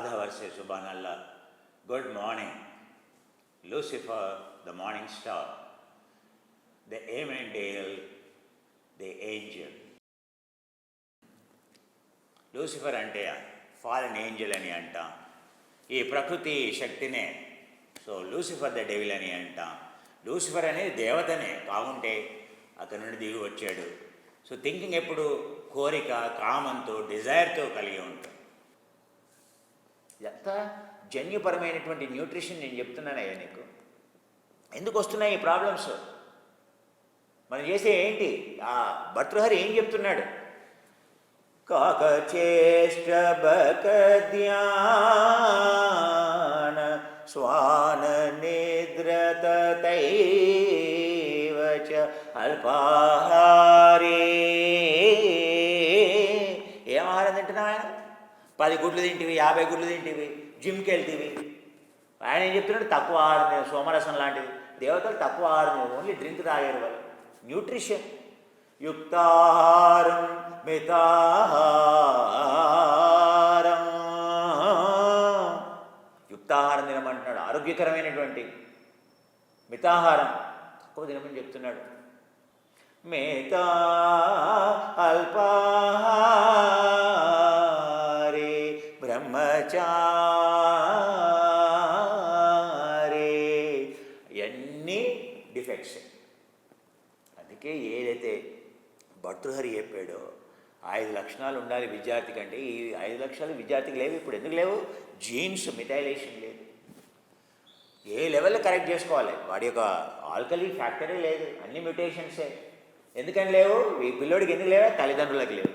Radha versus Subhanallah. Good morning. Lucifer, the morning star. The Amandale, the angel. Lucifer అంటే fallen Angel అని అంటాం. ఈ ప్రకృతి శక్తినే so Lucifer the devil అని అంటాం. లూసిఫర్ అనేది దేవతనే కావుంటే అతని నుండి దిగి వచ్చాడు. సో థింకింగ్ ఎప్పుడు కోరిక, కామంతో, డిజైర్తో కలిగి ఉంటుంది. ఎంత జన్యుపరమైనటువంటి న్యూట్రిషన్ నేను చెప్తున్నానయ్యా నీకు. ఎందుకు వస్తున్నాయి ఈ ప్రాబ్లమ్స్? మనం చేసే ఏంటి? ఆ భర్తృహరి ఏం చెప్తున్నాడు? కాకచేష్ట బకద్యాన స్వాన నిద్రతైవ చ అల్పాహారే. ఏం ఆహారం తింటున్నావు ఆయన? 10 గుడ్లు తింటివి, 50 గుడ్లు తింటివి, జిమ్కి వెళ్తీవి. ఆయన ఏం చెప్తున్నాడు? తక్కువ ఆహారం, సోమరసం లాంటివి. దేవతలు తక్కువ ఆహారం, ఓన్లీ డ్రింక్ తాగారు వాళ్ళు. న్యూట్రిషన్ యుక్తాహారం మితాహారం. యుక్తాహారం తినమంటున్నాడు, ఆరోగ్యకరమైనటువంటి. మితాహారం తక్కువ తినమని చెప్తున్నాడు. మితా అల్పాహారే బ్రహ్మచారే. ఇవన్నీ డిఫెక్ట్స్. అందుకే ఏదైతే భర్తృహరి చెప్పాడో 5 లక్షణాలు ఉండాలి విద్యార్థి కంటే, ఈ 5 లక్షణాలు విద్యార్థికి లేవు. ఇప్పుడు ఎందుకు లేవు? జీన్స్ మిథైలేషన్ లేదు. ఏ లెవెల్లో కరెక్ట్ చేసుకోవాలి? వాడి యొక్క ఆల్కలీ ఫ్యాక్టరీ లేదు, అన్ని మ్యూటేషన్సే. ఎందుకని లేవు? ఈ పిల్లోడికి ఎందుకు లేవా? తల్లిదండ్రులకు లేవు.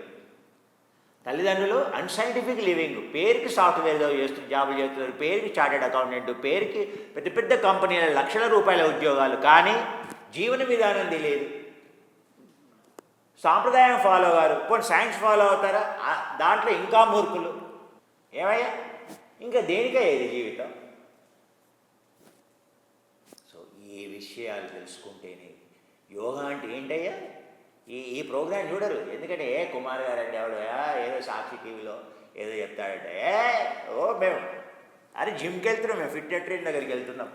తల్లిదండ్రులు అన్సైంటిఫిక్ లివింగ్. పేరుకి సాఫ్ట్వేర్ జాబులు చేస్తున్నారు, పేరుకి చార్టెడ్ అకౌంటెంట్, పేరుకి పెద్ద పెద్ద కంపెనీల లక్షల రూపాయల ఉద్యోగాలు, కానీ జీవన విధానం తెలియదు. సాంప్రదాయం ఫాలో గారు, పోనీ సైన్స్ ఫాలో అవుతారా? దాంట్లో ఇంకా మూర్ఖులు. ఏమయ్యా, ఇంకా దేనికయ్యా ఇది జీవితం? సో ఈ విషయాలు తెలుసుకుంటేనే యోగా అంటే ఏంటయ్యా? ఈ ప్రోగ్రాం చూడరు. ఎందుకంటే కుమార్ గారు అంటే ఎవడు ఏదో సాక్షి టీవీలో ఏదో చెప్తాడంటే మేము జిమ్కి వెళ్తున్నాం, మేము ఫిట్నెస్ ట్రైన్ దగ్గరికి వెళ్తున్నాం.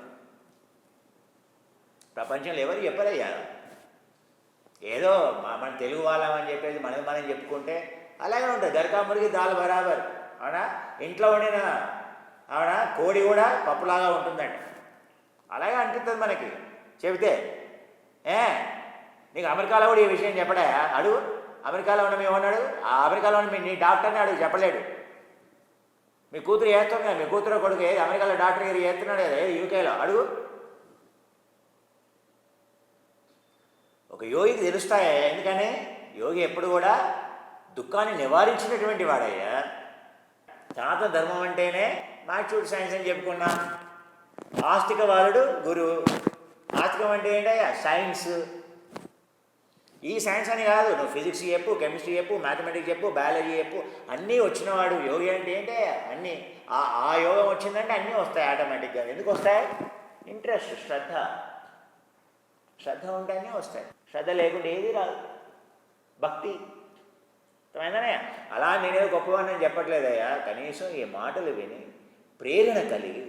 ప్రపంచంలో ఎవరు చెప్పరయ్యా. ఏదో మన తెలుగు వాళ్ళం అని చెప్పేసి మనం చెప్పుకుంటే అలాగే ఉంటుంది. దర్కాముడికి దాల్ బరాబర్. అవునా? ఇంట్లో వండిన అవునా కోడి కూడా పప్పులాగా ఉంటుందండి. అలాగే అనిపిస్తుంది మనకి చెబితే. నీకు అమెరికాలో కూడా ఈ విషయం చెప్పడా? అడుగు. అమెరికాలో ఉన్న ఏమన్నాడు? ఆ అమెరికాలో ఉన్న నీ డాక్టర్ని అడుగు, చెప్పలేడు. మీ కూతురు చేస్తుంది కదా, మీ కూతురు కొడుకు ఏది అమెరికాలో డాక్టర్ గారు చేస్తున్నాడు కదా, ఏది యూకేలో అడుగు. ఒక యోగికి తెలుస్తాయా? ఎందుకని యోగి ఎప్పుడు కూడా దుఃఖాన్ని నివారించినటువంటి వాడయ్యా. సనాతన ధర్మం అంటేనే మ్యాథ్యూడ్ సైన్స్ అని చెప్పుకున్నా. ఆస్తికవాదుడు గురువు. ఆస్తికం అంటే ఏంటయ్యా? సైన్స్. ఈ సైన్స్ అని కాదు, నువ్వు ఫిజిక్స్ చెప్పు, కెమిస్ట్రీ చెప్పు, మ్యాథమెటిక్స్ చెప్పు, బయాలజీ చెప్పు, అన్నీ వచ్చినవాడు యోగి అంటే ఏంటయ్యా? అన్నీ. ఆ యోగం వచ్చిందంటే అన్నీ వస్తాయి ఆటోమేటిక్గా. ఎందుకు వస్తాయి? ఇంట్రెస్ట్, శ్రద్ధ. శ్రద్ధ ఉంటేనే వస్తాయి. శ్రద్ధ లేకుండా ఏది రాదు. భక్తి అర్థమైందనే. అలా నేనేదో గొప్పవాడిని అని చెప్పట్లేదయ్యా. కనీసం ఈ మాటలు విని ప్రేరణ కలిగి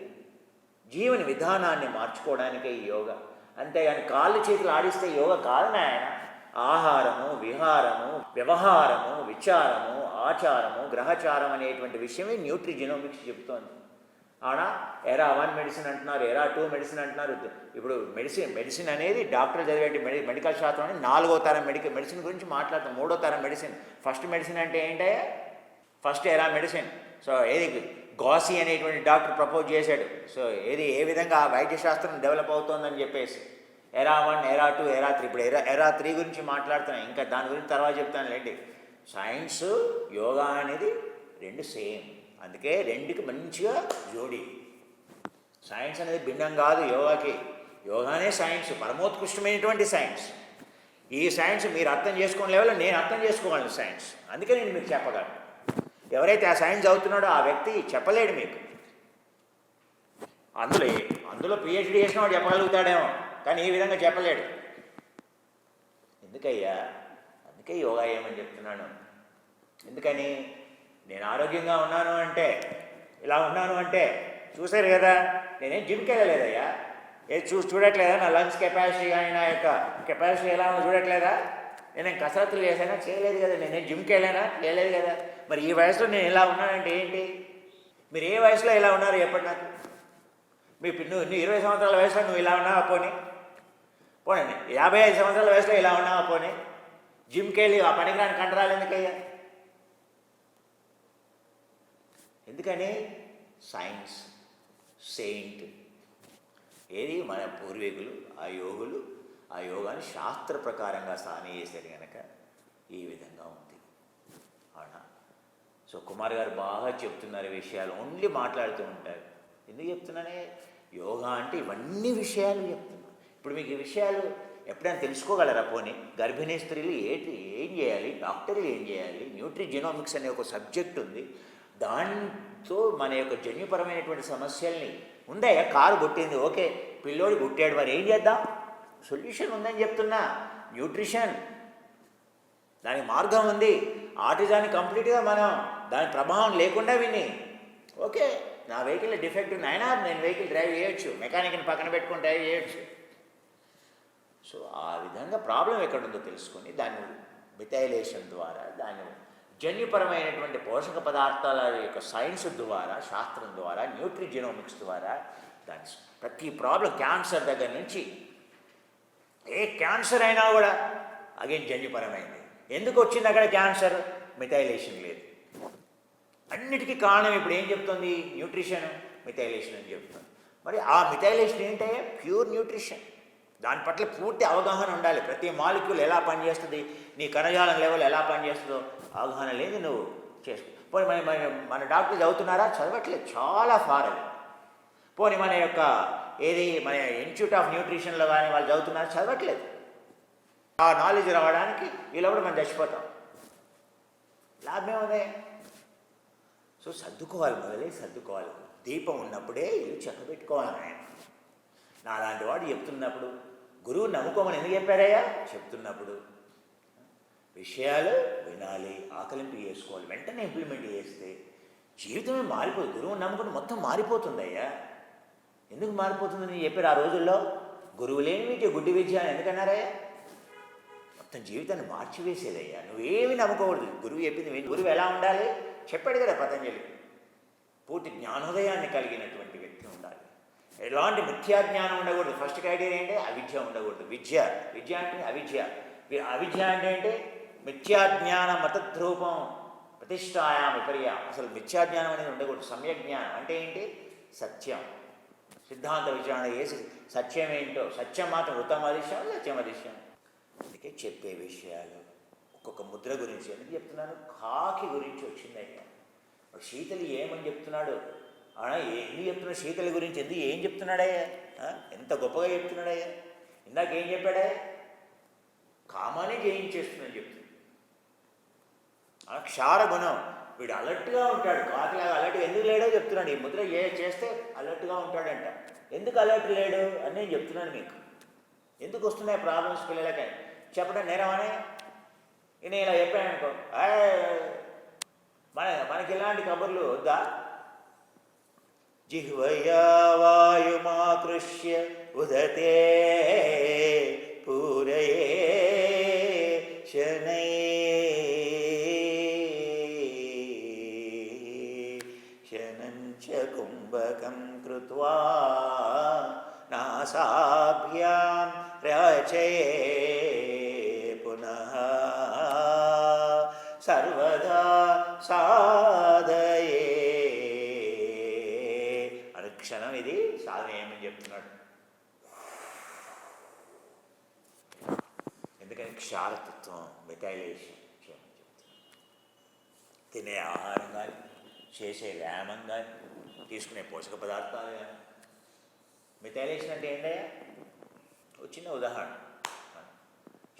జీవన విధానాన్ని మార్చుకోవడానికే ఈ యోగా. అంతేగాని కాళ్ళు చేతులు ఆడిస్తే యోగా కాదు నాయన. ఆహారము, విహారము, వ్యవహారము, విచారము, ఆచారము, గ్రహచారం అనేటువంటి విషయమే న్యూట్రిజెనోమిక్స్ చెప్తోంది. అవునా? ఎరా 1 మెడిసిన్ అంటున్నారు, ఎరా 2 మెడిసిన్ అంటున్నారు. ఇప్పుడు మెడిసిన్ అనేది డాక్టర్ చదివేటి మెడికల్ శాస్త్రం అని 4వ తరం మెడిసిన్ గురించి మాట్లాడతాం. 3వ తరం మెడిసిన్. ఫస్ట్ మెడిసిన్ అంటే ఏంటయ్యా? ఫస్ట్ ఎరా మెడిసిన్. సో ఏది గాసీ అనేటువంటి డాక్టర్ ప్రపోజ్ చేశాడు. సో ఏది ఏ విధంగా వైద్యశాస్త్రం డెవలప్ అవుతోందని చెప్పేసి ఎరా 1, ఎరా 2, ఎరా 3. ఇప్పుడు ఎరా 3 గురించి మాట్లాడుతున్నాను. ఇంకా దాని గురించి తర్వాత చెప్తాను లేండి. సైన్స్ యోగా అనేది 2 సేమ్. అందుకే 2కి మంచిగా జోడి. సైన్స్ అనేది భిన్నం కాదు యోగాకి. యోగానే సైన్స్, పరమోత్కృష్టమైనటువంటి సైన్స్. ఈ సైన్స్ మీరు అర్థం చేసుకోని లెవెల్లో నేను అర్థం చేసుకోగలను సైన్స్. అందుకే నేను మీకు చెప్పగలను. ఎవరైతే ఆ సైన్స్ చదువుతున్నాడో ఆ వ్యక్తి చెప్పలేడు మీకు. అందులో పిహెచ్డీ చేసిన వాడు చెప్పగలుగుతాడేమో, కానీ ఈ విధంగా చెప్పలేడు. ఎందుకయ్యా? అందుకే యోగా ఏమని చెప్తున్నాను. ఎందుకని? నేను ఆరోగ్యంగా ఉన్నాను అంటే ఇలా ఉన్నాను అంటే చూశారు కదా, నేనేం జిమ్కి వెళ్ళలేదయ్యా. చూడట్లేదా నా లంగ్స్ కెపాసిటీ కానీ నా యొక్క కెపాసిటీ ఎలా ఉందో చూడట్లేదా? నేనేం కసరత్తులు చేశానా? చేయలేదు కదా. నేనేం జిమ్కి వెళ్ళానా? చేయలేదు కదా. మరి ఈ వయసులో నేను ఇలా ఉన్నానంటే ఏంటి? మీరు ఏ వయసులో ఇలా ఉన్నారు చెప్పండి నాకు. నువ్వు 20 సంవత్సరాల వయసులో నువ్వు ఇలా ఉన్నావా? పోనీ 55 సంవత్సరాల వయసులో ఇలా ఉన్నావా? పోనీ జిమ్కి వెళ్ళి ఆ పనికిరాని కండరాలు ఎందుకయ్యా? ఎందుకని? సైన్స్, సెయింట్ ఏది మన పూర్వీకులు ఆ యోగులు ఆ యోగాన్ని శాస్త్ర ప్రకారంగా సాధన చేశారు కనుక ఈ విధంగా ఉంది. అవునా? సో కుమార్ గారు బాగా చెప్తున్నారు విషయాలు, ఓన్లీ మాట్లాడుతూ ఉంటారు. ఎందుకు చెప్తున్నానే? యోగా అంటే ఇవన్నీ విషయాలు చెప్తున్నా. ఇప్పుడు మీకు ఈ విషయాలు ఎప్పుడైనా తెలుసుకోగలరా? పోనీ గర్భిణీ స్త్రీలు ఏం చేయాలి, డాక్టర్లు ఏం చేయాలి, న్యూట్రిజెనోమిక్స్ అనే ఒక సబ్జెక్ట్ ఉంది. దాంతో మన యొక్క జన్యుపరమైనటువంటి సమస్యల్ని ఉందయ్యా. కారు పుట్టింది, ఓకే, పిల్లోడు పుట్టాడు, మరి ఏం చేద్దాం? సొల్యూషన్ ఉందని చెప్తున్నా. న్యూట్రిషన్, దానికి మార్గం ఉంది. ఆటిజాన్ని కంప్లీట్గా మనం దాని ప్రభావం లేకుండా విని, ఓకే నా వెహికల్ డిఫెక్ట్ ఉంది అయినా నేను వెహికల్ డ్రైవ్ చేయొచ్చు, మెకానిక్ని పక్కన పెట్టుకుని డ్రైవ్ చేయొచ్చు. సో ఆ విధంగా ప్రాబ్లం ఎక్కడుందో తెలుసుకొని దాన్ని మిథైలేషన్ ద్వారా, దాన్ని జన్యుపరమైనటువంటి పోషక పదార్థాల యొక్క సైన్స్ ద్వారా, శాస్త్రం ద్వారా, న్యూట్రిజెనోమిక్స్ ద్వారా దాని ప్రతి ప్రాబ్లం, క్యాన్సర్ దగ్గర నుంచి ఏ క్యాన్సర్ అయినా కూడా అగైన్ జన్యుపరమైంది. ఎందుకు వచ్చింది అక్కడ క్యాన్సర్? మిథైలేషన్ లేదు. అన్నిటికీ కారణం ఇప్పుడు ఏం చెప్తుంది? న్యూట్రిషన్, మిథైలేషన్ అని చెప్తుంది. మరి ఆ మిథైలేషన్ ఏంటంటే ప్యూర్ న్యూట్రిషన్. దాని పట్ల పూర్తి అవగాహన ఉండాలి. ప్రతి మాలిక్యూల్ ఎలా పనిచేస్తుంది, నీ కణజాలం లెవెల్ ఎలా పనిచేస్తుందో అవగాహన లేదు నువ్వు చేసుకో. పోనీ మన డాక్టర్లు చదువుతున్నారా? చదవట్లేదు, చాలా ఫార్ అది. పోనీ మన యొక్క మన ఇన్స్టిట్యూట్ ఆఫ్ న్యూట్రిషన్లో కానీ వాళ్ళు చదువుతున్నారు, చదవట్లేదు. ఆ నాలెడ్జ్ రావడానికి వీళ్ళు కూడా మనం చచ్చిపోతాం. లాభమే ఉంది. సో సర్దుకోవాలి, సర్దుకోవాలి. దీపం ఉన్నప్పుడే ఇల్లు చక్కబెట్టుకోవాలి. ఆయన నాలాంటి వాడు చెప్తున్నప్పుడు, గురువు నమ్ముకోమని ఎందుకు చెప్పారయ్యా? చెప్తున్నప్పుడు విషయాలు వినాలి, ఆకలింపు చేసుకోవాలి, వెంటనే ఇంప్లిమెంట్ చేస్తే జీవితమే మారిపోతుంది. గురువుని నమ్ముకుని మొత్తం మారిపోతుందయ్యా. ఎందుకు మారిపోతుందని నేను చెప్పారు ఆ రోజుల్లో. గురువు లేని విద్య గుడ్డి విద్య అని ఎందుకన్నారయ్యా? మొత్తం జీవితాన్ని మార్చివేసేదయ్యా. నువ్వేమి నమ్ముకోకూడదు. గురువు చెప్పింది, గురువు ఎలా ఉండాలి చెప్పాడు కదా పతంజలి. పూర్తి జ్ఞానోదయాన్ని కలిగినటువంటి వ్యక్తి ఉండాలి. ఎలాంటి మిథ్యాజ్ఞానం ఉండకూడదు. ఫస్ట్ క్రైటీరియా అంటే అవిద్య ఉండకూడదు. విద్య అంటే అవిద్య. అవిద్య అంటే మిథ్యాజ్ఞాన మతద్రూపం ప్రతిష్టాయాం విపర్య. అసలు మిథ్యాజ్ఞానం అనేది ఉండకూడదు. సమ్యజ్ఞానం అంటే ఏంటి? సత్యం. సిద్ధాంత విచారణ చేసి సత్యం ఏంటో, సత్యం మాత్రం వృతం అదిశ్యం, సత్యం అదిశ్యం. అందుకే చెప్పే విషయాలు ఒక్కొక్క ముద్ర గురించి ఎందుకు చెప్తున్నాను? కాకి గురించి వచ్చిందయ్యా. శీతలి ఏమని చెప్తున్నాడు? ఎందుకు చెప్తున్నాడు శీతలి గురించి? ఏం చెప్తున్నాడయ్యా? ఎంత గొప్పగా చెప్తున్నాడయ్యా. ఇందాకేం చెప్పాడే? కామానే జయించేస్తుందని చెప్తుంది. క్షార గుణం, వీడు అలర్ట్గా ఉంటాడు, కాకిలాగా అలర్ట్గా ఎందుకు లేడో చెప్తున్నాడు. ఈ ముద్ర చేస్తే అలర్ట్గా ఉంటాడంట. ఎందుకు అలర్ట్ లేడు అని నేను చెప్తున్నాను మీకు. ఎందుకు వస్తున్నాయి ప్రాబ్లమ్స్ పిల్లలకి చెప్పడం నేరమని నేను ఇలా చెప్పాను అనుకో, మనకి ఇలాంటి కబుర్లు వద్దా? జిహ్వయా వాయుమాకృష్య ఉదతే పూరయే శనై శనంచ కుంభకం కృత్వా నాసాభ్యాం రచయే పునః సర్వదా సాధయే. అనుక్షణం ఇది సాధన ఏమని చెప్తున్నాడు. ఎందుకని? క్షారతత్వం, మిథైలేషన్ చేయమని చెప్తున్నాడు. తినే ఆహారం కానీ, చేసే వ్యాయామం కానీ, తీసుకునే పోషక పదార్థాలు కానీ. మిథైలేషన్ అంటే ఏంటయ్యా? ఒక చిన్న ఉదాహరణ.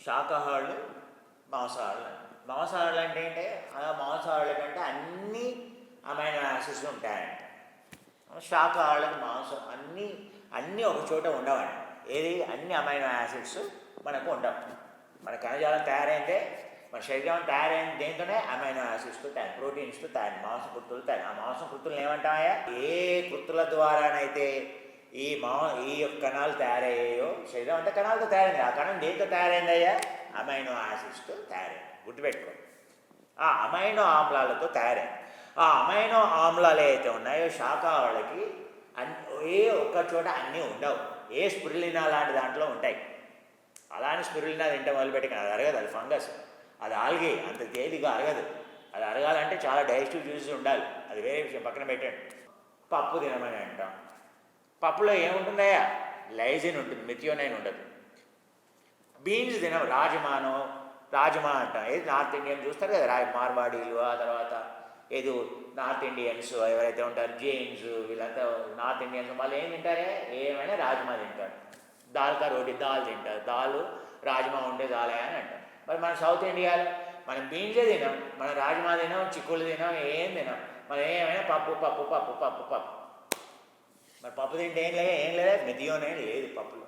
శాకాహారులు, మాంసాహారులు. మాంసాహారులు అంటే ఏంటంటే మాంసాహారుల కంటే అన్ని అమైనో యాసిడ్స్ ఉంటాయంట. శాకాహారులకు మాంసం అన్నీ ఒక చోట ఉండవండి. ఏది? అన్ని అమైనో యాసిడ్స్ మనకు ఉండవు. మన కణజాలం తయారైందే మన శరీరం తయారైన దేంతోనే అమైనో యాసిడ్స్తో తయారు, ప్రోటీన్స్తో తయారు, మాంసకృత్తులు తయారు. ఆ మాంసకృత్తులను ఏమంటామయ్యా? ఏ కృత్తుల ద్వారానైతే ఈ యొక్క కణాలు తయారయ్యాయో, శరీరం అంతా కణాలతో తయారైంది. ఆ కణం దేంతో తయారైందయ్యా? అమైనో యాసిడ్స్తో తయారైంది. గుర్తుపెట్టుకోండి, ఆ అమైనో ఆమ్లాలతో తయారైంది. ఆ అమైనో ఆమ్లాలు ఏవైతే ఉన్నాయో శాకాహారులకి ఏ ఒక్క చోట అన్నీ ఉండవు. ఏ స్పిరులినా లాంటి దాంట్లో ఉంటాయి. అలానే స్పిరులినా తింటే మొదలుపెట్టి అది అరగదు, అది ఫంగస్, అది ఆల్గే, అంత తేలిగా అరగదు. అది అరగాలంటే చాలా డైజెస్టివ్ జ్యూసెస్ ఉండాలి, అది వేరే విషయం, పక్కన పెట్టండి. పప్పు తినమని అంటాం. పప్పులో ఏముంటుందయ్యా? లైజిన్ ఉంటుంది, మెథియోనైన్ ఉండదు. బీన్స్ తినం, రాజమా అంటాం. ఏది నార్త్ ఇండియన్ చూస్తారు కదా, మార్వాడీలు, ఆ తర్వాత ఏదో నార్త్ ఇండియన్స్ ఎవరైతే ఉంటారు, జైన్స్, వీళ్ళంతా నార్త్ ఇండియన్స్, వాళ్ళు ఏం తింటారే? ఏమైనా రాజ్మా తింటారు. దాల్కా రోటీ, దాల్ తింటారు. దాల్ రాజ్మా ఉంటే దాలే అని అంటారు. మరి మన సౌత్ ఇండియాలో మనం బీన్సే తినాం, మనం రాజ్మా తినాం, చిక్కుళ్ళు తినాం, ఏం తినాం. మనం ఏమైనా పప్పు పప్పు పప్పు పప్పు పప్పు. మరి పప్పు తింటే ఏం లేదా? మెథియోనైన్ లేదు పప్పులో,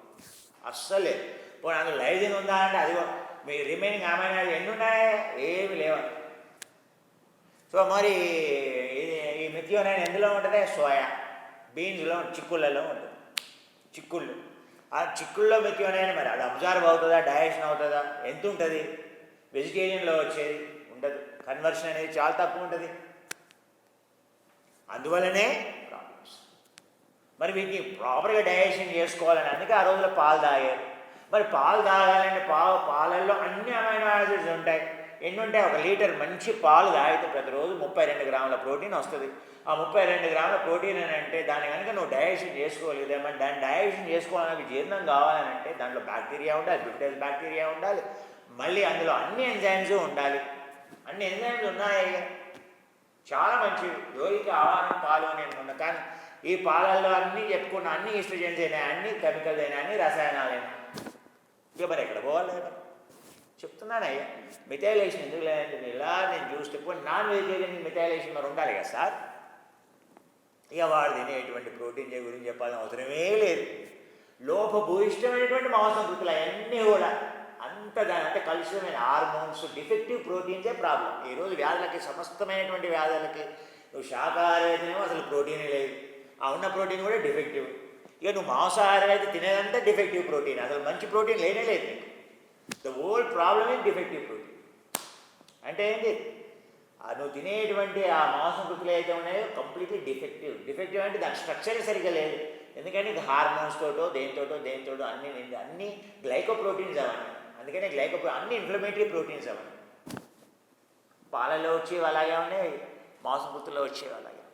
అస్సలు లేదు. పోనీ అందులో లైజిన్ ఉందా అంటే అదిగో మీ రిమైనింగ్ అమైనో ఎన్ని ఉన్నాయి? ఏమి లేవు. సో మరి ఈ మెథియోనైన్ ఎందులో ఉంటుంది? సోయా బీన్స్లో, చిక్కుళ్ళలో ఉంటుంది. చిక్కుళ్ళు, ఆ చిక్కుల్లో మెథియోనైన్ మరి అది అబ్జర్వ్ అవుతుందా? డైజెషన్ అవుతుందా? ఎంత ఉంటుంది? వెజిటేరియన్లో వచ్చేది ఉండదు. కన్వర్షన్ అనేది చాలా తక్కువ ఉంటుంది. అందువల్లనే ప్రాబ్లమ్స్. మరి వీటిని ప్రాపర్గా డైజెషన్ చేసుకోవాలని అందుకే ఆ రోజుల్లో పాలు తాగారు. మరి పాలు తాగాలంటే పాలల్లో అన్ని అమైనో యాసిడ్స్ ఉంటాయి. ఎన్ని ఉంటాయి? 1 లీటర్ మంచి పాలు తాగితే ప్రతిరోజు 32 గ్రాముల ప్రోటీన్ వస్తుంది. ఆ 32 గ్రాముల ప్రోటీన్ అని అంటే దాన్ని కనుక నువ్వు డైజెషన్ చేసుకోలేదేమో, దాన్ని డైజెషన్ చేసుకోవాలని జీర్ణం కావాలని అంటే దాంట్లో బ్యాక్టీరియా ఉండాలి, బ్యూటైల్ బ్యాక్టీరియా ఉండాలి, మళ్ళీ అందులో అన్ని ఎంజైమ్స్ ఉండాలి. అన్ని ఎంజైమ్స్ ఉన్నాయి, చాలా మంచివి. యోగికి ఆహారం పాలు అని అనుకున్నా, కానీ ఈ పాలల్లో అన్నీ చెప్పుకున్న అన్ని ఈస్ట్రోజన్స్ అయినా, అన్ని కెమికల్స్ అయినా, అన్ని రసాయనాలైనా, ఇక మరి ఎక్కడ పోవాలి? మరి చెప్తున్నానయ్యా, మిథైలేషన్ ఎందుకు లేదంటే ఇలా నేను చూస్తే పోయి నాన్ వెజిటేరియన్ మిథైలేషన్ మరి ఉండాలి కదా సార్. ఇక వాడు తినేటువంటి ప్రోటీన్ గురించి చెప్పాల్సిన అవసరమే లేదు. లోపభూయిష్టమైనటువంటి మాంసకృతులు అవన్నీ కూడా అంటే కలుషితమైన హార్మోన్స్, డిఫెక్టివ్ ప్రోటీన్సే ప్రాబ్లం. ఈరోజు వ్యాధులకి, సమస్తమైనటువంటి వ్యాధులకి నువ్వు శాకాహారం అయితేనేమో అసలు ప్రోటీనే లేదు, ఆ ఉన్న ప్రోటీన్ కూడా డిఫెక్టివ్. ఇక నువ్వు మాంసాహారం అయితే తినేదంతా డిఫెక్టివ్ ప్రోటీన్, అసలు మంచి ప్రోటీన్ లేనే లేదు నీకు. The whole problem is defective protein. అంటే ఏంటి? నువ్వు తినేటువంటి ఆ మాంసకృతులు అయితే ఉన్నాయో కంప్లీట్లీ డిఫెక్టివ్ అంటే దాని స్ట్రక్చరే సరిగ్గా లేదు. ఎందుకంటే ఇది హార్మోన్స్ తోటో దేనితోటో అన్ని గ్లైకోప్రోటీన్స్ అవన్నీ. అందుకనే అన్ని ఇన్ఫ్లమేటరీ ప్రోటీన్స్ అవన్నీ. పాలలో వచ్చేవి అలాగే ఉన్నాయి, మాంసకృతుల్లో వచ్చేవి అలాగే.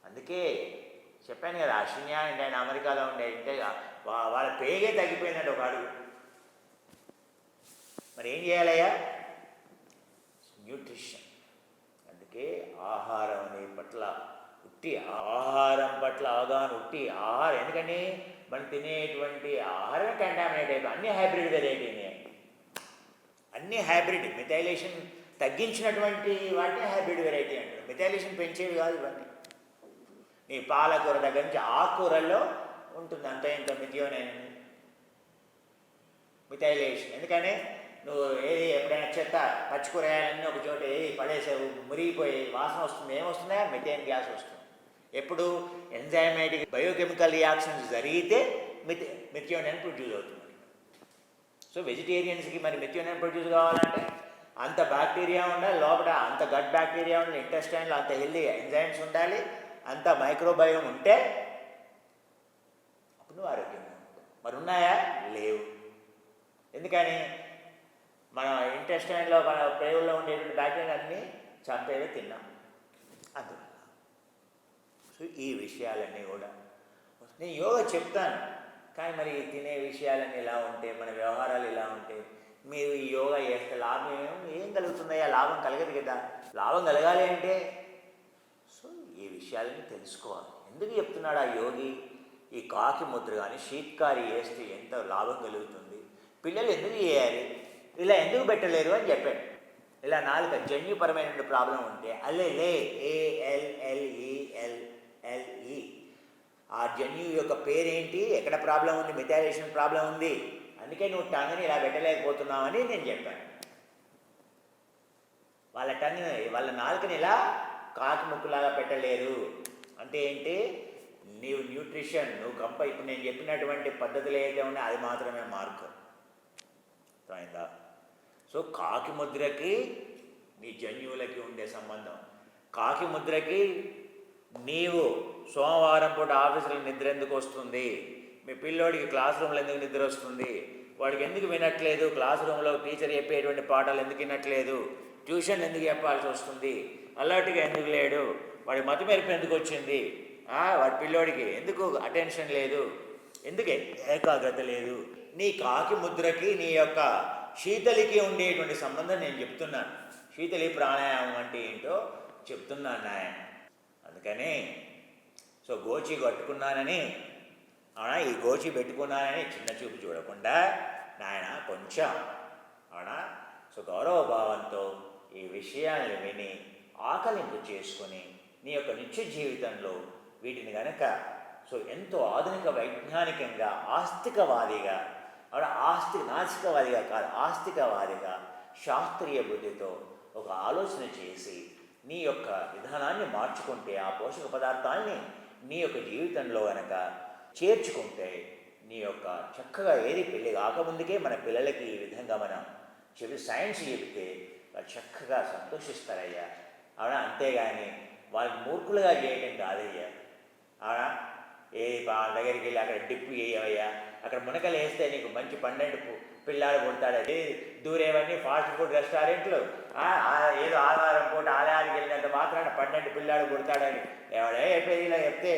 అందుకే చెప్పాను కదా, అశ్విన్యా అంటే ఆయన అమెరికాలో ఉండే, అంటే వాళ్ళ పేగే తగ్గిపోయిందంటే ఒక అడుగు. మరి ఏం చేయాలయ్యా? న్యూట్రిషన్. అందుకే ఆహారం అనే పట్ల ఆహారం పట్ల అవగాహన ఆహారం. ఎందుకని మనం తినేటువంటి ఆహారమే కంటామినేట్ అయిపోయి అన్ని హైబ్రిడ్ వెరైటీ అయినాయి. అన్ని హైబ్రిడ్, మిథైలేషన్ తగ్గించినటువంటి వాటిని హైబ్రిడ్ వెరైటీ అంటారు. మిథైలేషన్ పెంచేవి కాదు ఇవన్నీ. నీ పాలకూర దగ్గర నుంచి ఆకుకూరల్లో ఉంటుంది అంత ఇంత మిథియోనైన్, మిథైలేషన్. ఎందుకని నువ్వు ఎప్పుడైనా చెత్త పచ్చికూరగాయలన్నీ ఒక చోట పడేసావు, మురిగిపోయి వాసన వస్తుంది, ఏమొస్తుందా? మిథేన్ గ్యాస్ వస్తుంది. ఎప్పుడు ఎంజైమాటిక్ బయోకెమికల్ రియాక్షన్స్ జరిగితే మిథియోనైన్ ప్రొడ్యూస్ అవుతుంది. సో వెజిటేరియన్స్కి మరి మిథియోనైన్ ప్రొడ్యూస్ కావాలంటే అంత బ్యాక్టీరియా ఉండాలి లోపల, అంత గట్ బ్యాక్టీరియా ఉండాలి, ఇంటెస్టైన్లో అంత హెల్దీ ఎంజైమ్స్ ఉండాలి, అంత మైక్రోబయోమ్ ఉంటే అప్పుడు నువ్వు ఆరోగ్యంగా ఉంటావు. మరి ఉన్నాయా? లేవు. ఎందుకని? మన ఇంటెస్టైన్లో, మన ప్రేవుల్లో ఉండేటువంటి బ్యాక్టీరియా అన్నీ చంపేవి తిన్నాం. అందువల్ల సో ఈ విషయాలన్నీ కూడా నేను యోగా చెప్తాను, కానీ మరి తినే విషయాలన్నీ ఇలా ఉంటే, మన వ్యవహారాలు ఇలా ఉంటే, మీరు ఈ యోగా చేస్తే లాభం ఏం కలుగుతుందయ్యా? లాభం కలగదు కదా. లాభం కలగాలి అంటే సో ఈ విషయాలని తెలుసుకోవాలి. ఎందుకు చెప్తున్నాడు ఆ యోగి? ఈ కాకి ముద్ర కానీ షీట్కారి వేస్తే ఎంత లాభం కలుగుతుంది, పిల్లలు ఎందుకు చేయాలి, ఇలా ఎందుకు పెట్టలేరు అని చెప్పాడు. ఇలా నాలుక జన్యుపరమైనటువంటి ప్రాబ్లం ఉంటే ALLELE ఆ జన్యు యొక్క పేరేంటి, ఎక్కడ ప్రాబ్లం ఉంది, మిథైలేషన్ ప్రాబ్లం ఉంది అని అందుకే నువ్వు టంగ్ని ఇలా పెట్టలేకపోతున్నావని నేను చెప్పాను. వాళ్ళ టంగ్ని, వాళ్ళ నాలుకని ఇలా కాకి ముక్కులాగా పెట్టలేరు. అంటే ఏంటి, నీవు న్యూట్రిషన్, నువ్వు ఇప్పుడు నేను చెప్పినటువంటి పద్ధతులు ఏదైతే ఉన్నాయో అది మాత్రమే మార్కు. అర్థమైందా? సో కాకి ముద్రకి నీ జన్యువులకి ఉండే సంబంధం, కాకి ముద్రకి నీవు సోమవారం పూట ఆఫీసులో నిద్ర ఎందుకు వస్తుంది, మీ పిల్లోడికి క్లాస్ రూమ్లో ఎందుకు నిద్ర వస్తుంది, వాడికి ఎందుకు వినట్లేదు, క్లాస్ రూమ్లో టీచర్ చెప్పేటువంటి పాఠాలు ఎందుకు వినట్లేదు, ట్యూషన్ ఎందుకు చెప్పాల్సి వస్తుంది, అలర్ట్గా ఎందుకు లేడు, వాడి మతిమెరుపు ఎందుకు వచ్చింది, వాడి పిల్లోడికి ఎందుకు అటెన్షన్ లేదు, ఎందుకు ఏకాగ్రత లేదు, నీ కాకి ముద్రకి నీ యొక్క శీతలికి ఉండేటువంటి సంబంధం నేను చెప్తున్నాను. శీతలి ప్రాణాయామం అంటే ఏంటో చెప్తున్నాను నాయన. అందుకని సో గోచి కట్టుకున్నానని, అవునా, ఈ గోచి పెట్టుకున్నానని చిన్న చూపు చూడకుండా నాయన కొంచెం, అవునా, సో గౌరవభావంతో ఈ విషయాలను విని ఆకలింపు చేసుకొని నీ యొక్క నిత్య జీవితంలో వీటిని కనుక సో ఎంతో ఆధునిక వైజ్ఞానికంగా ఆస్తికవాదిగా, నాస్తికవాదిగా కాదు, ఆస్తికవాదిగా శాస్త్రీయ బుద్ధితో ఒక ఆలోచన చేసి నీ యొక్క విధానాన్ని మార్చుకుంటే, ఆ పోషక పదార్థాన్ని నీ యొక్క జీవితంలో కనుక చేర్చుకుంటే, నీ యొక్క చక్కగా ఏది పెళ్ళి కాకముందుకే మన పిల్లలకి ఈ విధంగా మనం సైన్స్ చెబితే వాళ్ళు చక్కగా సంతోషిస్తారయ్యా. అవునా, అంతేగాని వాళ్ళు మూర్ఖులుగా చేయడం కాదయ్యా. అవునా, దగ్గరికి వెళ్ళి అక్కడ డిప్పు వేయవయ్యా, అక్కడ మునకలు వేస్తే నీకు మంచి 12 పిల్లాడు పుడతాడని దూరేవన్నీ ఫాస్ట్ ఫుడ్ రెస్టారెంట్లు, ఏదో ఆదివారం పూట ఆలయానికి వెళ్ళినంత మాత్రాన 12 పిల్లాడు పుడతాడని ఎవడే చెప్పేది. ఇలా చెప్తే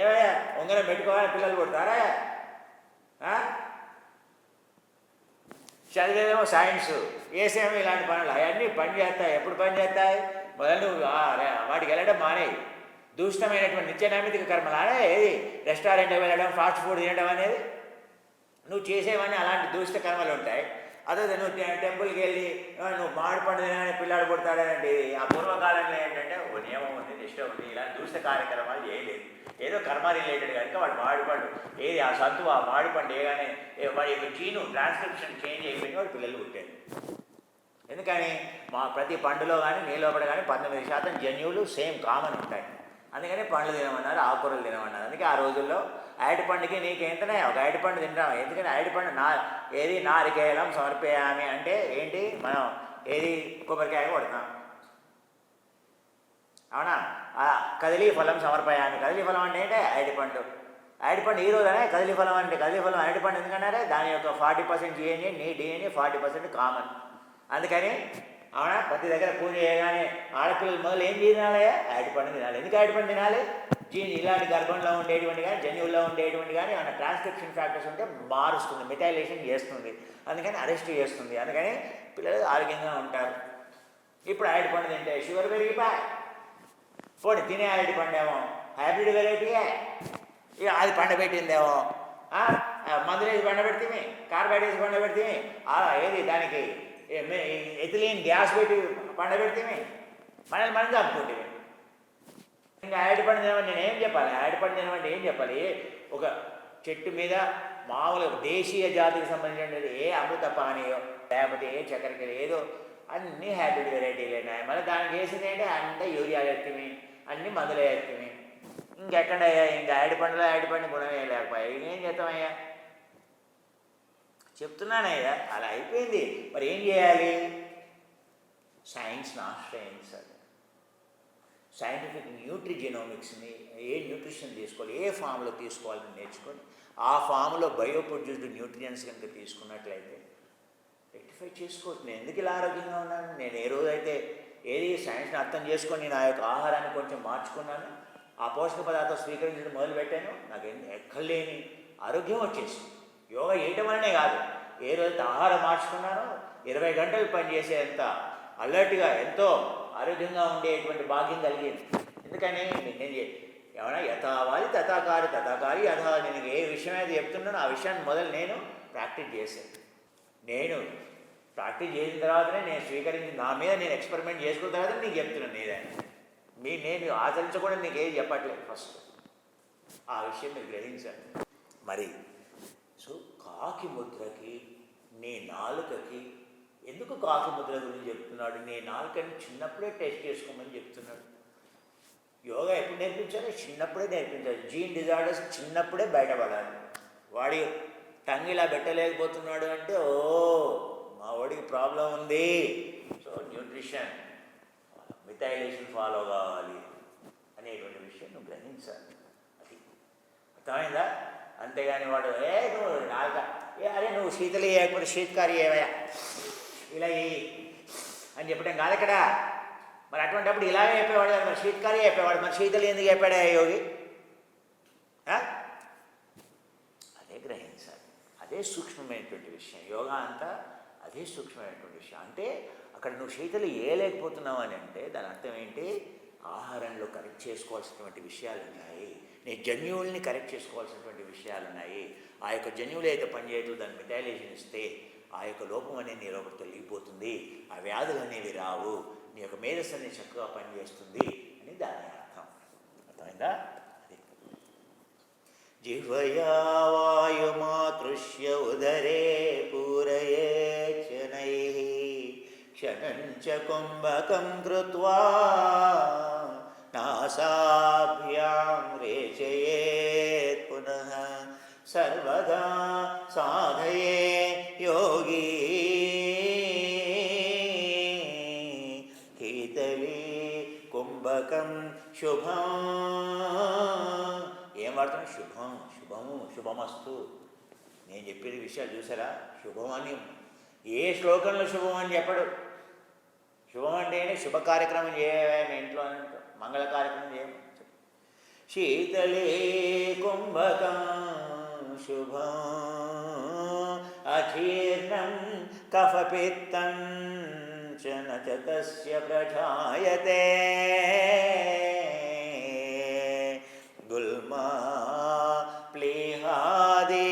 ఏమయ్యా ఉంగరం పెట్టుకోవాలని పిల్లలు పుడతారా? చదివేదేమో సైన్స్, వేసేమో ఇలాంటి పనులు, అవన్నీ పని చేస్తాయి. ఎప్పుడు పని చేస్తాయి? మొదలు వాటికి వెళ్ళడం మానేయి. దూషితమైనటువంటి నిత్య నైమితిక కర్మలానే ఏది రెస్టారెంట్కి వెళ్ళడం, ఫాస్ట్ ఫుడ్ తినడం అనేది నువ్వు చేసేవన్నీ అలాంటి దూషిత కర్మలు ఉంటాయి. అదే నువ్వు టెంపుల్కి వెళ్ళి నువ్వు మామిడి పండు తినగానే పిల్లాడు పుడతాడనంటే, ఆ పూర్వకాలంలో ఏంటంటే ఓ నియమం ఉంది, నిష్ట ఉంది, ఇలాంటి దూషిత కార్యక్రమాలు చేయలేదు. ఏదో కర్మ రిలేటెడ్ కనుక వాడు మామిడి పండు ఏది ఆ సంతు ఆ మామిడి పండు ఏగానే వాడి యొక్క జీను ట్రాన్స్క్రిప్షన్ చేంజ్ అయిపోయింది, వాడు పిల్లలు పుట్టారు. ఎందుకని మా ప్రతి పండులో కానీ నీ లోపల కానీ 19% జన్యువులు సేమ్ కామన్ ఉంటాయి. అందుకని పండ్లు తినమన్నారు, ఆకుకూరలు తినమన్నారు. అందుకే ఆ రోజుల్లో అరటి పండుకి నీకేంటనే ఒక అరటి పండు తింటాం. ఎందుకని అరటి పండు ఏది నారికేలం సమర్పయామి అంటే ఏంటి, మనం ఏది కొబ్బరికాయ కొడతాం. అవునా, కదిలీ ఫలం సమర్పయామి, కదిలీ ఫలం అంటే ఏంటే అరటి పండు. అరటి పండు ఈ రోజునే కదిలీ ఫలం అంటే, కదిలీ ఫలం అరటి పండు ఎందుకంటే దాని యొక్క 40% DNA, నీ DNA 40% కామన్. అందుకని అవునా, ప్రతి దగ్గర పూజ చేయగానే ఆడపిల్లలు మొదలు ఏం తినాలయ్యా, అరటి పండు తినాలి. ఎందుకు అరటి పండు తినాలి? ఇలాంటి గర్భంలో ఉండేటువంటి కానీ జన్యువుల్లో ఉండేటువంటి కానీ ఏమైనా ట్రాన్స్క్రిప్షన్ ఫ్యాక్టర్స్ ఉంటే మారుస్తుంది, మెటైలేషన్ చేస్తుంది, అందుకని అరెస్ట్ చేస్తుంది. అందుకని పిల్లలు ఆరోగ్యంగా ఉంటారు. ఇప్పుడు అరటి పండు తింటే షుగర్ పెరిగిపోయి పోనీ, తినే అరటి పండు ఏమో హైబ్రిడ్ వెరైటీయే, ఇక అది పండబెట్టిందేమో మందులేసి పండబెడితే, కార్బైడేసి పండబెడితే, ఏది దానికి ఎథిలీన్ గ్యాస్ పెట్టి పండబెడితే మనల్ని మనం చంపుకుంటే. ఇంకా అరటి పండు తినమని నేను ఏం చెప్పాలి? అరటి పండు తినమంటే ఏం చెప్పాలి? ఒక చెట్టు మీద మామూలుగా దేశీయ జాతికి సంబంధించినది ఏ అమృత పానీయో లేకపోతే ఏ చక్కెరకి ఏదో అన్నీ హైబ్రిడ్ వెరైటీలు ఉన్నాయి. మళ్ళీ దానికి వేసింది ఏంటి, అంటే యూరియా ఎత్తిమి, అన్నీ మందులు ఎత్తిమి. ఇంకెక్కడయ్యా, ఇంకా అరటి పండు గుణమే లేకపోయా, ఇంకేం చేస్తామయ్యా? చెప్తున్నానయ్యా, అలా అయిపోయింది. మరి ఏం చేయాలి? సైన్స్ని ఆశ్రయించాలి. సైంటిఫిక్ న్యూట్రిజెనోమిక్స్ని, ఏ న్యూట్రిషన్ తీసుకోవాలి, ఏ ఫామ్లో తీసుకోవాలని నేర్చుకొని ఆ ఫామ్లో బయోప్రొడ్యూస్డ్ న్యూట్రియన్స్ కనుక తీసుకున్నట్లయితే రెక్టిఫై చేసుకోవచ్చు. నేను ఎందుకు ఇలా ఆరోగ్యంగా ఉన్నాను? నేను ఏ రోజైతే ఏది సైన్స్ని అర్థం చేసుకొని నా యొక్క ఆహారాన్ని కొంచెం మార్చుకున్నాను, ఆ పోషక పదార్థం స్వీకరించడం మొదలుపెట్టాను, నాకు ఎక్కలేని ఆరోగ్యం వచ్చేసింది. యోగా చేయటం వల్లనే కాదు, ఏ రోజైతే ఆహారం మార్చుకున్నానో 20 గంటలు పనిచేసేంత అలర్ట్గా ఎంతో ఆరోగ్యంగా ఉండేటువంటి భాగ్యం కలిగింది. ఎందుకని నేను ఏమైనా యథావాలి తథాకారి యథా, నేను ఏ విషయం అయితే చెప్తున్నానో ఆ విషయాన్ని మొదలు నేను ప్రాక్టీస్ చేశాను. నేను ప్రాక్టీస్ చేసిన తర్వాతనే నేను స్వీకరించి నా మీద నేను ఎక్స్పెరిమెంట్ చేసుకున్న తర్వాత నీకు చెప్తున్నాను. నేను ఆచరించకుండా నీకు ఏది చెప్పట్లేదు. ఫస్ట్ ఆ విషయం మీరు గ్రహించాలి. మరి కాకి ముద్రకి నీ నాలుకకి, ఎందుకు కాకి ముద్ర గురించి చెప్తున్నాడు? నీ నాలుకని చిన్నప్పుడే టెస్ట్ చేసుకోమని చెప్తున్నాడు. యోగా ఎప్పుడు నేర్పించాలి? చిన్నప్పుడే నేర్పించాలి. జీన్ డిజార్డర్స్ చిన్నప్పుడే బయటపడాలి. వాడి టంగ్ ఇలా పెట్టలేకపోతున్నాడు అంటే ఓ మా వాడికి ప్రాబ్లం ఉంది. సో న్యూట్రిషన్, మిథైలేషన్ ఫాలో కావాలి అనేటువంటి విషయం నువ్వు గ్రహించాలి. అది అర్థమైందా? అంతేగాని వాడు నువ్వు నాలుక అరే నువ్వు శీతలు వేయకపోతే శీతకారి ఏవయా ఇలా అని చెప్పడం కాదు ఇక్కడ. మరి అటువంటిప్పుడు ఇలాగే చెప్పేవాడు కదా, మరి శీతకారి చెప్పేవాడు, మరి శీతలు ఎందుకు చెప్పాడా యోగి? అదే గ్రహించాలి. అదే సూక్ష్మమైనటువంటి విషయం. యోగా అంతా అదే సూక్ష్మమైనటువంటి విషయం. అంటే అక్కడ నువ్వు శీతలు వేయలేకపోతున్నావు అని అంటే దాని అర్థం ఏంటి? ఆహారంలో కరెక్ట్ చేసుకోవాల్సినటువంటి విషయాలు ఉన్నాయి, నీ జన్యువుల్ని కరెక్ట్ చేసుకోవాల్సినటువంటి విషయాలు ఉన్నాయి. ఆ యొక్క జన్యువులు అయితే పనిచేయదు, దాన్ని మిథైలేషన్ ఇస్తే ఆ యొక్క లోపం అనేది నీ లోపల తొలగిపోతుంది, ఆ వ్యాధులు అనేవి రావు, నీ యొక్క మేధస్సు అనేది చక్కగా పనిచేస్తుంది అని దాని అర్థం. అర్థమైందా? అది జిహ్వయా వాయుమాతృష్య ఉదరే పూరయే శనైః క్షణంచ కుంభకం కృత్వా నాసాభ్యాం రేచయేత్ పునః సర్వదా సాధయే యోగి కీతలీ కుంభకం శుభం. ఏం వాడుతున్నాం? శుభం, శుభము, శుభమస్తు. నేను చెప్పేది విషయాలు చూసారా? శుభం అని ఏ శ్లోకంలో శుభం అని చెప్పడు. శుభం అంటేనే శుభ కార్యక్రమం చేయమే ఇంట్లో అని, మంగళ కార్యక్రమం చేయము. శీతలే కుంభకం శుభం అజీర్ణం కఫపిత్తం చ న చ తస్య ప్రజాయతే గుల్మా ప్లీహాదే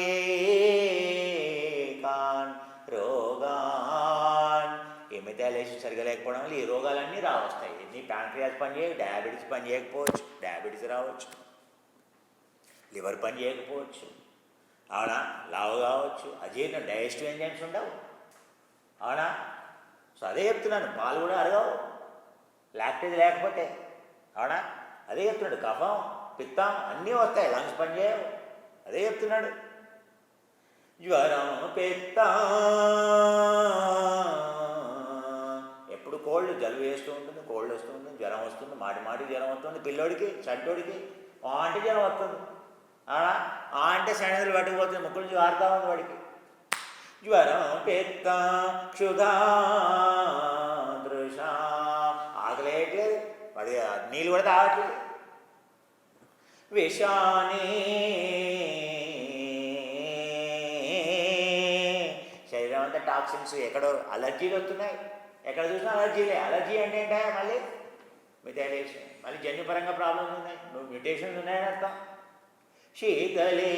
కాన్ రోగాన్. ఈ మిథైలేషన్ సరిగా లేకపోవడం వల్ల ఈ రోగాలన్నీ రావస్తాయి. నీ ప్యాంక్రియాస్ పని చేయవు, డయాబెటీస్ పని చేయకపోవచ్చు, డయాబెటీస్ రావచ్చు, లివర్ పని చేయకపోవచ్చు, అవునా, లావు కావచ్చు, అజీర్ణం, డైజెస్టివ్ ఎంజైమ్స్ ఉండవు, అవునా. సో అదే చెప్తున్నాను, పాలు కూడా అరగవు లాక్టేజ్ లేకపోతే, అవునా. అదే చెప్తున్నాడు, కఫం పిత్తం అన్నీ వస్తాయి, లంగ్స్ పని చేయవు. అదే చెప్తున్నాడు. జ్వరం పిత్తం, ఎప్పుడు కోల్డ్, జలుబు వేస్తూ ఉంటుంది, కోల్డ్ వస్తూ ఉంటుంది, జ్వరం వస్తుంది, మాటి మాటికి జ్వరం వస్తుంది. పిల్లోడికి చంటోడికి అంటే జ్వరం వస్తుంది, అంటే శనగలు పట్టుకుపోతుంది, ముక్కుల నుంచి వాడుతూ ఉంది వాడికి. జ్వరం పిత్త క్షుధా దృశ, ఆకలేయట్లేదు వాడి, నీళ్ళు కూడా తాగట్లేదు. విషాని, శరీరం అంతా టాక్సిన్స్, ఎక్కడో అలర్జీలు వస్తున్నాయి, ఎక్కడ చూసినా అలర్జీలే. అలర్జీ అంటే ఏంటా? మళ్ళీ మిథైలేషన్, మళ్ళీ జన్యుపరంగా ప్రాబ్లమ్స్ ఉన్నాయి, మ్యూటేషన్స్ ఉన్నాయని అర్థం. శీతలే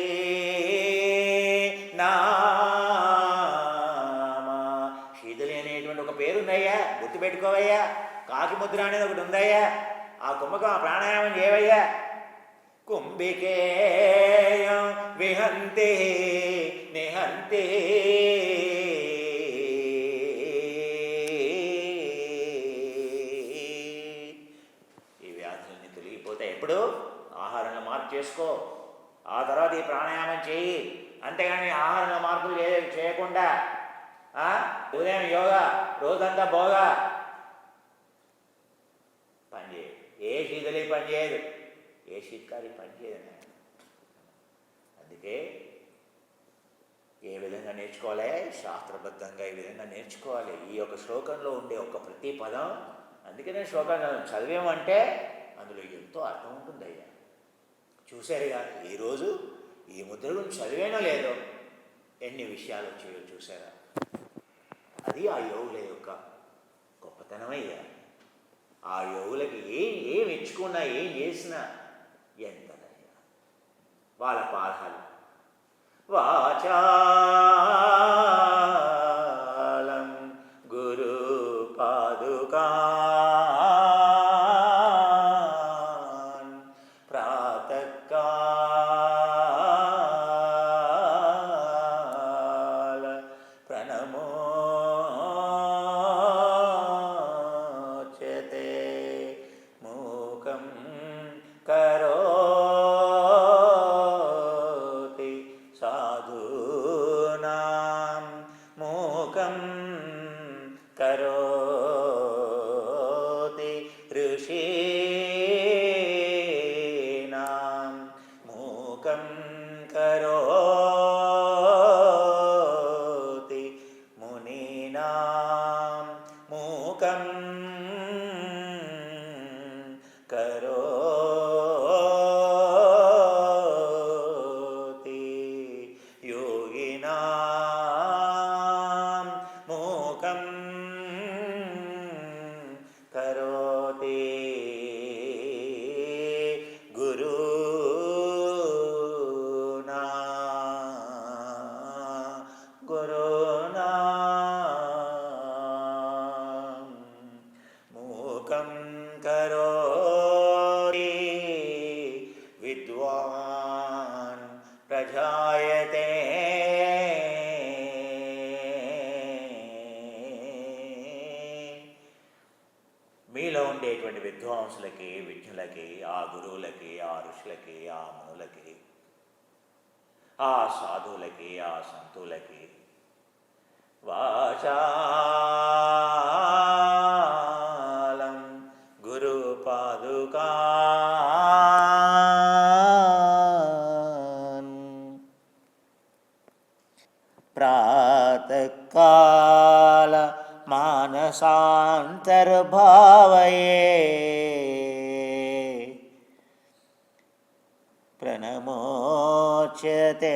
నామా, శీతలి అనేటువంటి ఒక పేరుందయ్యా, గుర్తుపెట్టుకోవయ్యా. కాకి ముద్ర అనేది ఒకటి ఉందయ్యా. ఆ కుంభకం, ఆ ప్రాణాయామం చేయవయ్యా. కుంభికేయం విహంతే నిహంతే, ఈ వ్యాధులన్నీ తొలగిపోతాయి ఎప్పుడు? ఆహారంలో మార్పు చేసుకో, ఆ తర్వాత ఈ ప్రాణాయామం చేయి. అంతేగాని ఆహారంలో మార్పులు చేయకుండా ఉదయం యోగా, రోజంతా బోగా పనిచేయదు. ఏ శీతలి పనిచేయదు, ఏ శీతకాలి పనిచేయదు. అందుకే ఏ విధంగా నేర్చుకోవాలి? శాస్త్రబద్ధంగా ఈ విధంగా నేర్చుకోవాలి. ఈ యొక్క శ్లోకంలో ఉండే ఒక ప్రతి పదం, అందుకే నేను శ్లోకాన్ని చదివేమంటే అందులో ఎంతో అర్థం ఉంటుంది అయ్యా. చూశారుగా ఈరోజు ఈ ముద్ర గురించి చదివేనో లేదో ఎన్ని విషయాలు వచ్చాయో చూసారా? అది ఆ యోగుల యొక్క గొప్పతనమయ్యా. ఆ యోగులకి ఏం ఇచ్చుకున్నా, ఏం చేసినా ఎంతదయ్యా వాళ్ళ పాఠాలు. వాచాలం గురు పాదుకా మూకం కరోతి సాధూనాం మూకం కరోతి ఋషీణాం మూకం కరోతి మునీనాం మూకం కరోతి యోగినాం మూకం కరోతి గురునా మూకం కరోతి విద్వాన్ ప్రజాయతే మీలో ఉండేటువంటి విద్వాంసులకి విజ్ఞులకి ఆ గురువులకి ఆ ఋషులకి ఆ మునులకి ఆ సాధువులకి ఆ సంతులకి వాచాలం గురు పాదుకాన్ ప్రాతకాల మానసాంతర్భావయే ప్రణమోచ్యతే